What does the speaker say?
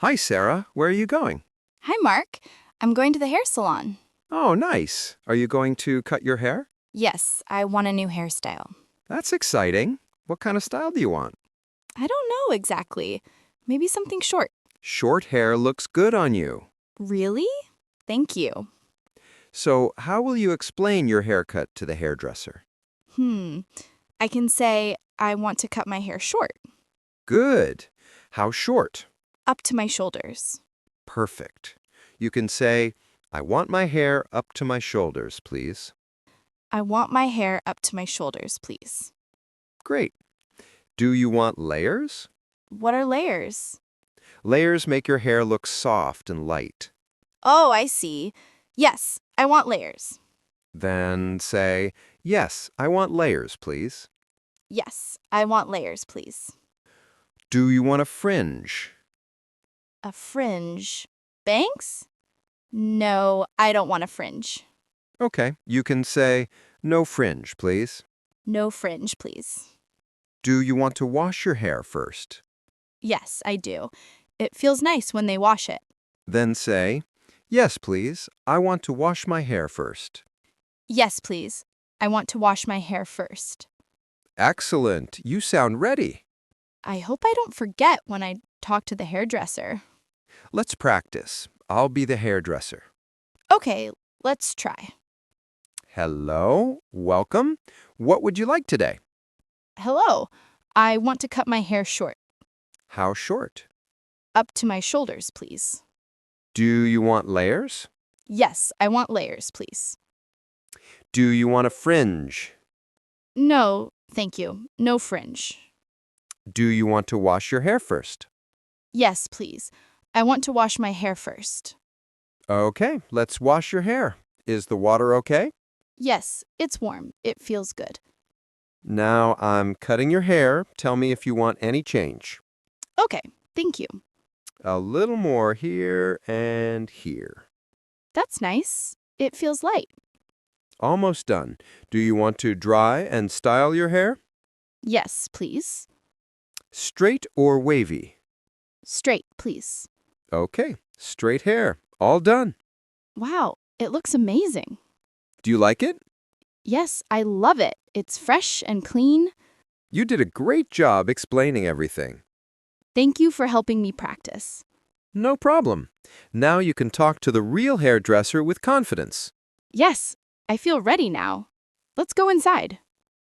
Hi, Sarah. Where are you going? Hi, Mark. I'm going to the hair salon. Oh, nice. Are you going to cut your hair? Yes, I want a new hairstyle. That's exciting. What kind of style do you want? I don't know exactly. Maybe something short. Short hair looks good on you. Really? Thank you. So, how will you explain your haircut to the hairdresser? Hmm. I can say I want to cut my hair short, Good. How short? up to my shoulders. Perfect. You can say, I want my hair up to my shoulders, please. I want my hair up to my shoulders, please. Great. Do you want layers? What are layers? Layers make your hair look soft and light. Oh, I see. Yes, I want layers. Then say, yes, I want layers, please. Yes, I want layers, please. Do you want a fringe? A fringe. Bangs? No, I don't want a fringe. Okay, you can say, no fringe, please. No fringe, please. Do you want to wash your hair first? Yes, I do. It feels nice when they wash it. Then say, yes, please, I want to wash my hair first. Yes, please. I want to wash my hair first. Excellent, you sound ready. I hope I don't forget when I talk to the hairdresser. Let's practice. I'll be the hairdresser. Okay, let's try. Hello, welcome. What would you like today? Hello. I want to cut my hair short. How short? Up to my shoulders, please. Do you want layers? Yes, I want layers, please. Do you want a fringe? No, thank you. No fringe. Do you want to wash your hair first? Yes, please. I want to wash my hair first. Okay, let's wash your hair. Is the water okay? Yes, it's warm. It feels good. Now I'm cutting your hair. Tell me if you want any change. Okay, thank you. A little more here and here. That's nice. It feels light. Almost done. Do you want to dry and style your hair? Yes, please. Straight or wavy? Straight, please. Okay, straight hair. All done. Wow, it looks amazing. Do you like it? Yes, I love it. It's fresh and clean. You did a great job explaining everything. Thank you for helping me practice. No problem. Now you can talk to the real hairdresser with confidence. Yes, I feel ready now. Let's go inside.